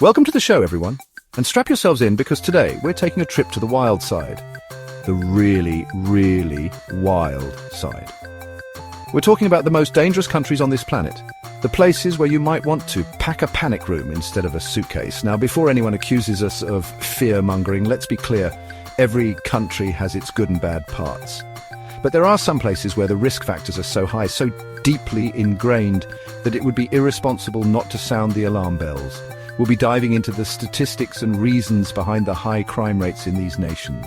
Welcome to the show, everyone. And strap yourselves in because today we're taking a trip to the wild side. The really, really wild side. We're talking about the most dangerous countries on this planet. The places where you might want to pack a panic room instead of a suitcase. Now, before anyone accuses us of fear-mongering, let's be clear. Every country has its good and bad parts. But there are some places where the risk factors are so high, so deeply ingrained, that it would be irresponsible not to sound the alarm bells. We'll be diving into the statistics and reasons behind the high crime rates in these nations.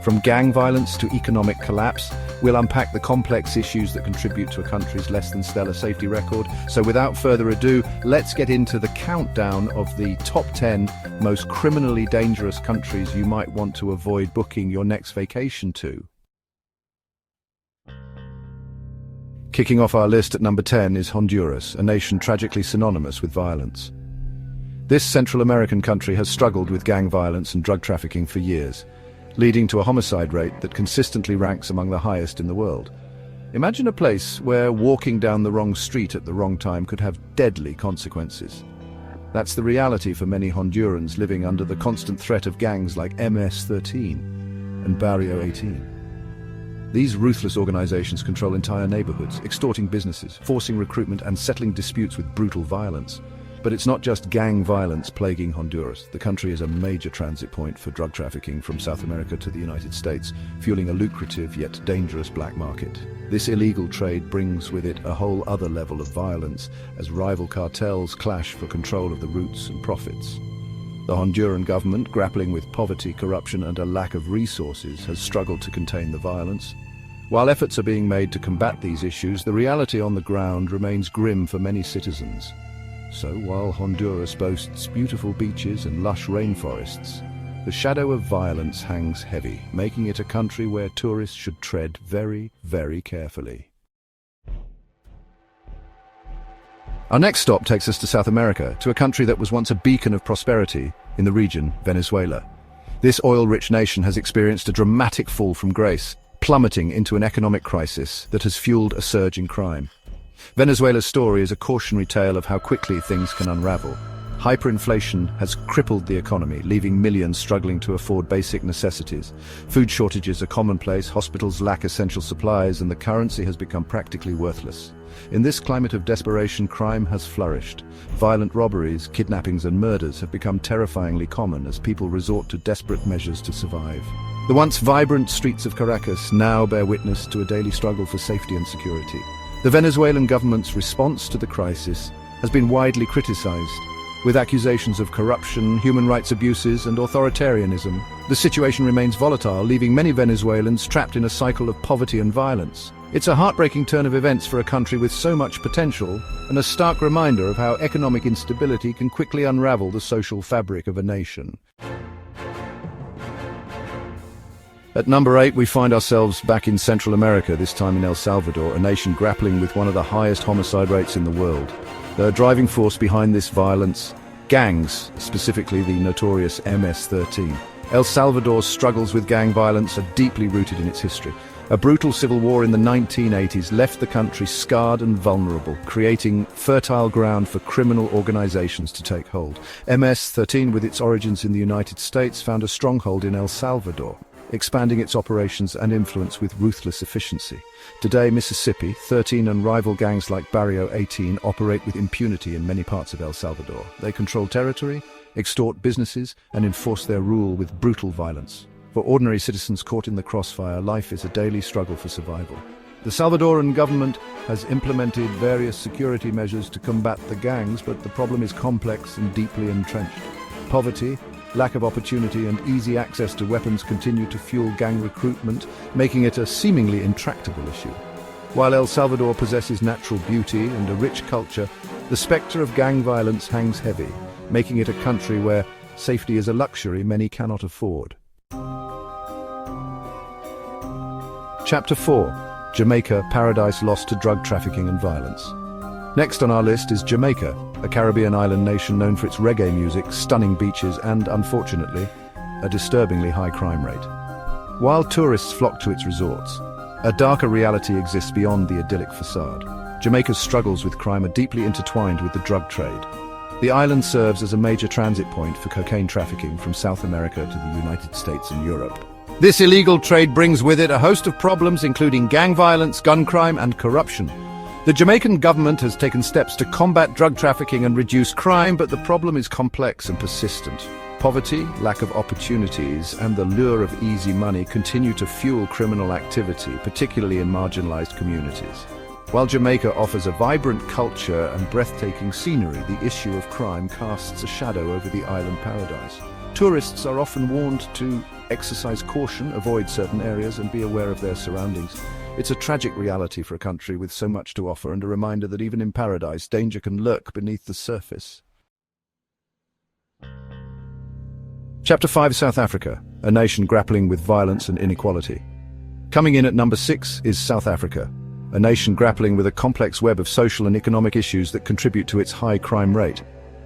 From gang violence to economic collapse, we'll unpack the complex issues that contribute to a country's less than stellar safety record. So without further ado, let's get into the countdown of the top 10 most criminally dangerous countries you might want to avoid booking your next vacation to. Kicking off our list at number 10 is Honduras, a nation tragically synonymous with violence. This Central American country has struggled with gang violence and drug trafficking for years, leading to a homicide rate that consistently ranks among the highest in the world. Imagine a place where walking down the wrong street at the wrong time could have deadly consequences. That's the reality for many Hondurans living under the constant threat of gangs like MS-13 and Barrio 18. These ruthless organizations control entire neighborhoods, extorting businesses, forcing recruitment and settling disputes with brutal violence. But it's not just gang violence plaguing Honduras. The country is a major transit point for drug trafficking from South America to the United States, fueling a lucrative yet dangerous black market. This illegal trade brings with it a whole other level of violence as rival cartels clash for control of the routes and profits. The Honduran government, grappling with poverty, corruption, and a lack of resources, has struggled to contain the violence. While efforts are being made to combat these issues, the reality on the ground remains grim for many citizens. So, while Honduras boasts beautiful beaches and lush rainforests, the shadow of violence hangs heavy, making it a country where tourists should tread very, very carefully. Our next stop takes us to South America, to a country that was once a beacon of prosperity in the region, Venezuela. This oil-rich nation has experienced a dramatic fall from grace, plummeting into an economic crisis that has fueled a surge in crime. Venezuela's story is a cautionary tale of how quickly things can unravel. Hyperinflation has crippled the economy, leaving millions struggling to afford basic necessities. Food shortages are commonplace, hospitals lack essential supplies, and the currency has become practically worthless. In this climate of desperation, crime has flourished. Violent robberies, kidnappings, and murders have become terrifyingly common as people resort to desperate measures to survive. The once vibrant streets of Caracas now bear witness to a daily struggle for safety and security. The Venezuelan government's response to the crisis has been widely criticized, with accusations of corruption, human rights abuses, and authoritarianism. The situation remains volatile, leaving many Venezuelans trapped in a cycle of poverty and violence. It's a heartbreaking turn of events for a country with so much potential, and a stark reminder of how economic instability can quickly unravel the social fabric of a nation. At number 8, we find ourselves back in Central America, this time in El Salvador, a nation grappling with one of the highest homicide rates in the world. The driving force behind this violence, gangs, specifically the notorious MS-13. El Salvador's struggles with gang violence are deeply rooted in its history. A brutal civil war in the 1980s left the country scarred and vulnerable, creating fertile ground for criminal organizations to take hold. MS-13, with its origins in the United States, found a stronghold in El Salvador, expanding its operations and influence with ruthless efficiency. Today, Mississippi, 13 and rival gangs like Barrio 18 operate with impunity in many parts of El Salvador. They control territory, extort businesses, and enforce their rule with brutal violence. For ordinary citizens caught in the crossfire, life is a daily struggle for survival. The Salvadoran government has implemented various security measures to combat the gangs, but the problem is complex and deeply entrenched. Poverty, lack of opportunity, and easy access to weapons continue to fuel gang recruitment, making it a seemingly intractable issue. While El Salvador possesses natural beauty and a rich culture, the spectre of gang violence hangs heavy, making it a country where safety is a luxury many cannot afford. Chapter 4. Jamaica, paradise lost to drug trafficking and violence. Next on our list is Jamaica, a Caribbean island nation known for its reggae music, stunning beaches, and, unfortunately, a disturbingly high crime rate. While tourists flock to its resorts, a darker reality exists beyond the idyllic facade. Jamaica's struggles with crime are deeply intertwined with the drug trade. The island serves as a major transit point for cocaine trafficking from South America to the United States and Europe. This illegal trade brings with it a host of problems, including gang violence, gun crime, and corruption. The Jamaican government has taken steps to combat drug trafficking and reduce crime, but the problem is complex and persistent. Poverty, lack of opportunities, and the lure of easy money continue to fuel criminal activity, particularly in marginalized communities. While Jamaica offers a vibrant culture and breathtaking scenery, the issue of crime casts a shadow over the island paradise. Tourists are often warned to exercise caution, avoid certain areas, and be aware of their surroundings. It's a tragic reality for a country with so much to offer, and a reminder that even in paradise, danger can lurk beneath the surface. Chapter 5: South Africa, a nation grappling with violence and inequality. Coming in at number 6 is South Africa, a nation grappling with a complex web of social and economic issues that contribute to its high crime rate.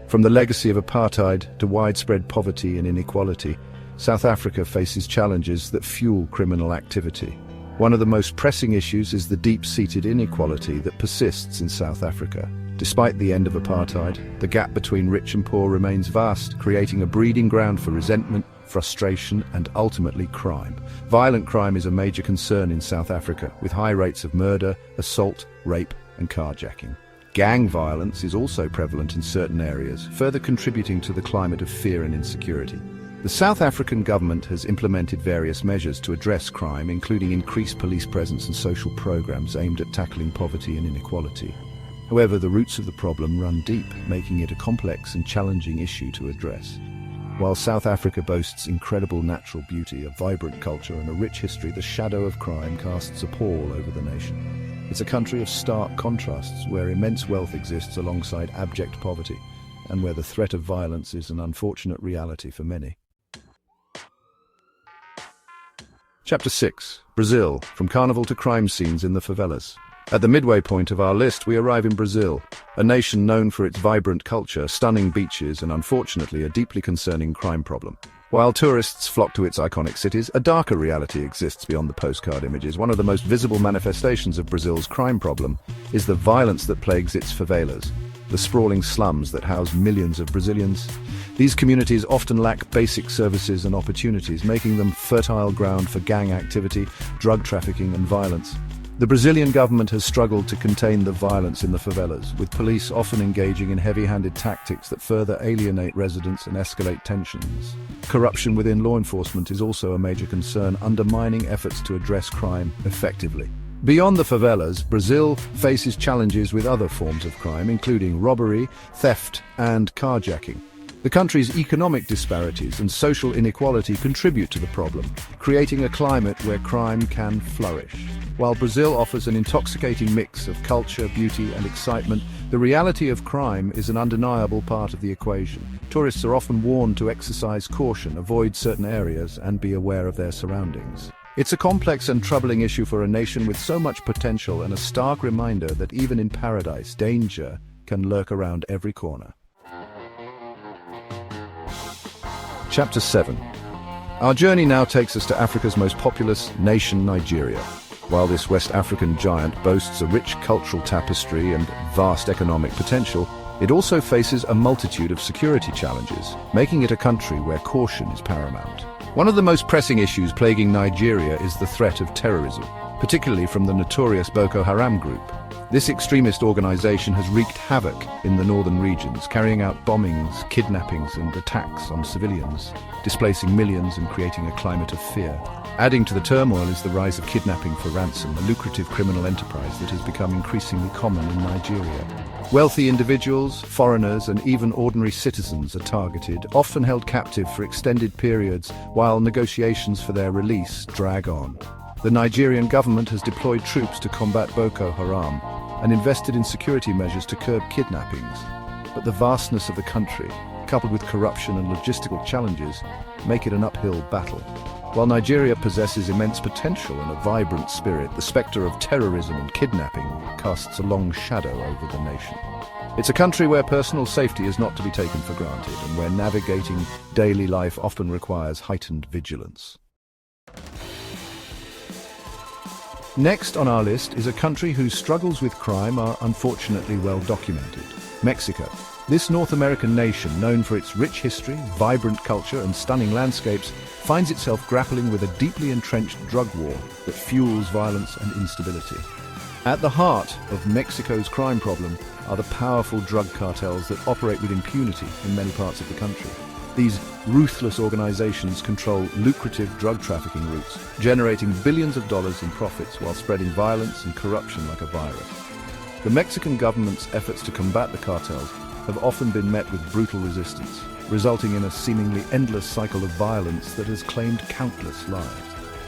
From the legacy of apartheid to widespread poverty and inequality, South Africa faces challenges that fuel criminal activity. One of the most pressing issues is the deep-seated inequality that persists in South Africa. Despite the end of apartheid, the gap between rich and poor remains vast, creating a breeding ground for resentment, frustration, and ultimately crime. Violent crime is a major concern in South Africa, with high rates of murder, assault, rape, and carjacking. Gang violence is also prevalent in certain areas, further contributing to the climate of fear and insecurity. The South African government has implemented various measures to address crime, including increased police presence and social programs aimed at tackling poverty and inequality. However, the roots of the problem run deep, making it a complex and challenging issue to address. While South Africa boasts incredible natural beauty, a vibrant culture, and a rich history, the shadow of crime casts a pall over the nation. It's a country of stark contrasts, where immense wealth exists alongside abject poverty, and where the threat of violence is an unfortunate reality for many. Chapter 6: Brazil, from carnival to crime scenes in the favelas. At the midway point of our list, we arrive in Brazil, a nation known for its vibrant culture, stunning beaches, and unfortunately a deeply concerning crime problem. While tourists flock to its iconic cities, a darker reality exists beyond the postcard images. One of the most visible manifestations of Brazil's crime problem is the violence that plagues its favelas, the sprawling slums that house millions of Brazilians. These communities often lack basic services and opportunities, making them fertile ground for gang activity, drug trafficking, and violence. The Brazilian government has struggled to contain the violence in the favelas, with police often engaging in heavy-handed tactics that further alienate residents and escalate tensions. Corruption within law enforcement is also a major concern, undermining efforts to address crime effectively. Beyond the favelas, Brazil faces challenges with other forms of crime, including robbery, theft, and carjacking. The country's economic disparities and social inequality contribute to the problem, creating a climate where crime can flourish. While Brazil offers an intoxicating mix of culture, beauty, and excitement, the reality of crime is an undeniable part of the equation. Tourists are often warned to exercise caution, avoid certain areas, and be aware of their surroundings. It's a complex and troubling issue for a nation with so much potential, and a stark reminder that even in paradise, danger can lurk around every corner. Chapter 7. Our journey now takes us to Africa's most populous nation, Nigeria. While this West African giant boasts a rich cultural tapestry and vast economic potential, it also faces a multitude of security challenges, making it a country where caution is paramount. One of the most pressing issues plaguing Nigeria is the threat of terrorism, particularly from the notorious Boko Haram group. This extremist organization has wreaked havoc in the northern regions, carrying out bombings, kidnappings, and attacks on civilians, displacing millions and creating a climate of fear. Adding to the turmoil is the rise of kidnapping for ransom, a lucrative criminal enterprise that has become increasingly common in Nigeria. Wealthy individuals, foreigners, and even ordinary citizens are targeted, often held captive for extended periods, while negotiations for their release drag on. The Nigerian government has deployed troops to combat Boko Haram and invested in security measures to curb kidnappings. But the vastness of the country, coupled with corruption and logistical challenges, make it an uphill battle. While Nigeria possesses immense potential and a vibrant spirit, the spectre of terrorism and kidnapping casts a long shadow over the nation. It's a country where personal safety is not to be taken for granted, and where navigating daily life often requires heightened vigilance. Next on our list is a country whose struggles with crime are unfortunately well documented: Mexico. This North American nation, known for its rich history, vibrant culture, and stunning landscapes, finds itself grappling with a deeply entrenched drug war that fuels violence and instability. At the heart of Mexico's crime problem are the powerful drug cartels that operate with impunity in many parts of the country. These ruthless organizations control lucrative drug trafficking routes, generating billions of dollars in profits while spreading violence and corruption like a virus. The Mexican government's efforts to combat the cartels have often been met with brutal resistance, resulting in a seemingly endless cycle of violence that has claimed countless lives.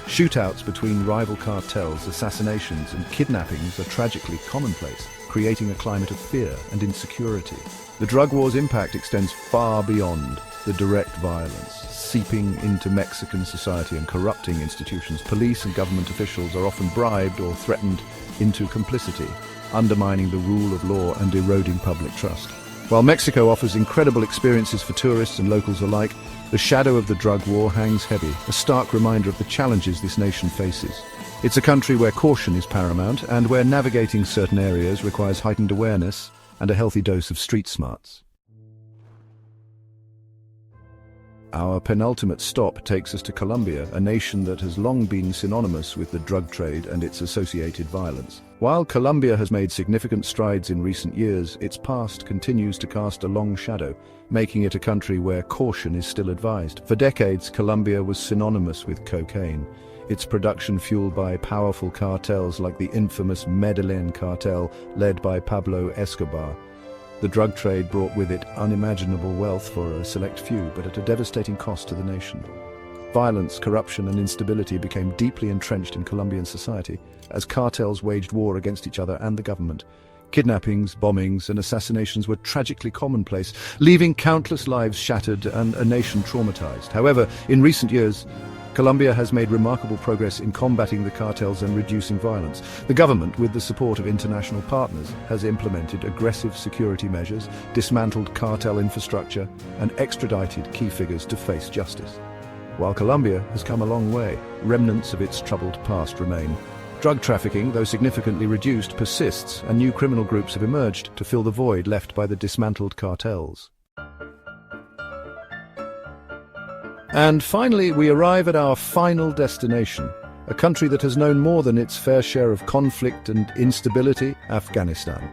Shootouts between rival cartels, assassinations, and kidnappings are tragically commonplace, creating a climate of fear and insecurity. The drug war's impact extends far beyond the direct violence, seeping into Mexican society and corrupting institutions. Police and government officials are often bribed or threatened into complicity, undermining the rule of law and eroding public trust. While Mexico offers incredible experiences for tourists and locals alike, the shadow of the drug war hangs heavy, a stark reminder of the challenges this nation faces. It's a country where caution is paramount and where navigating certain areas requires heightened awareness and a healthy dose of street smarts. Our penultimate stop takes us to Colombia, a nation that has long been synonymous with the drug trade and its associated violence. While Colombia has made significant strides in recent years, its past continues to cast a long shadow, making it a country where caution is still advised. For decades, Colombia was synonymous with cocaine, its production fueled by powerful cartels like the infamous Medellin cartel led by Pablo Escobar. The drug trade brought with it unimaginable wealth for a select few, but at a devastating cost to the nation. Violence, corruption, and instability became deeply entrenched in Colombian society as cartels waged war against each other and the government. Kidnappings, bombings, and assassinations were tragically commonplace, leaving countless lives shattered and a nation traumatized. However, in recent years, Colombia has made remarkable progress in combating the cartels and reducing violence. The government, with the support of international partners, has implemented aggressive security measures, dismantled cartel infrastructure, and extradited key figures to face justice. While Colombia has come a long way, remnants of its troubled past remain. Drug trafficking, though significantly reduced, persists, and new criminal groups have emerged to fill the void left by the dismantled cartels. And finally, we arrive at our final destination, a country that has known more than its fair share of conflict and instability, Afghanistan.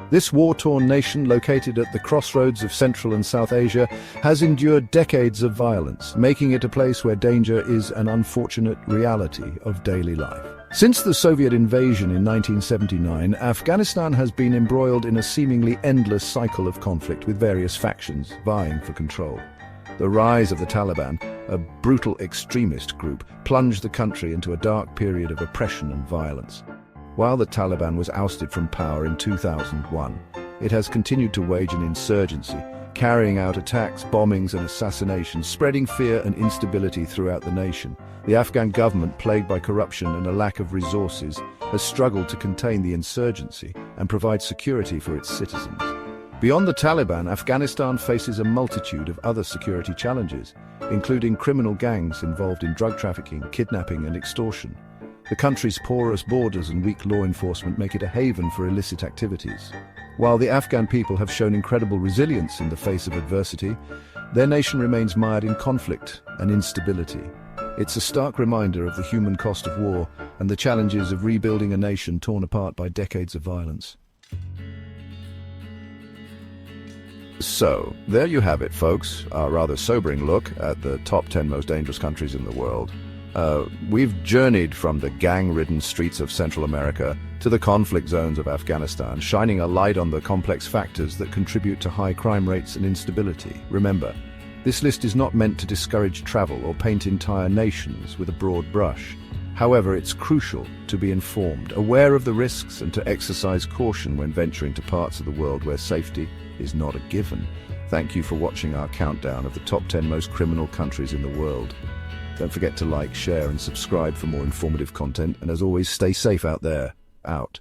This war-torn nation, located at the crossroads of Central and South Asia, has endured decades of violence, making it a place where danger is an unfortunate reality of daily life. Since the Soviet invasion in 1979, Afghanistan has been embroiled in a seemingly endless cycle of conflict with various factions vying for control. The rise of the Taliban, a brutal extremist group, plunged the country into a dark period of oppression and violence. While the Taliban was ousted from power in 2001, it has continued to wage an insurgency, carrying out attacks, bombings, and assassinations, spreading fear and instability throughout the nation. The Afghan government, plagued by corruption and a lack of resources, has struggled to contain the insurgency and provide security for its citizens. Beyond the Taliban, Afghanistan faces a multitude of other security challenges, including criminal gangs involved in drug trafficking, kidnapping, and extortion. The country's porous borders and weak law enforcement make it a haven for illicit activities. While the Afghan people have shown incredible resilience in the face of adversity, their nation remains mired in conflict and instability. It's a stark reminder of the human cost of war and the challenges of rebuilding a nation torn apart by decades of violence. So, there you have it, folks, our rather sobering look at the top 10 most dangerous countries in the world. We've journeyed from the gang-ridden streets of Central America to the conflict zones of Afghanistan, shining a light on the complex factors that contribute to high crime rates and instability. Remember, this list is not meant to discourage travel or paint entire nations with a broad brush. However, it's crucial to be informed, aware of the risks, and to exercise caution when venturing to parts of the world where safety is not a given. Thank you for watching our countdown of the top 10 most criminal countries in the world. Don't forget to like, share, and subscribe for more informative content, and as always, stay safe out there. Out.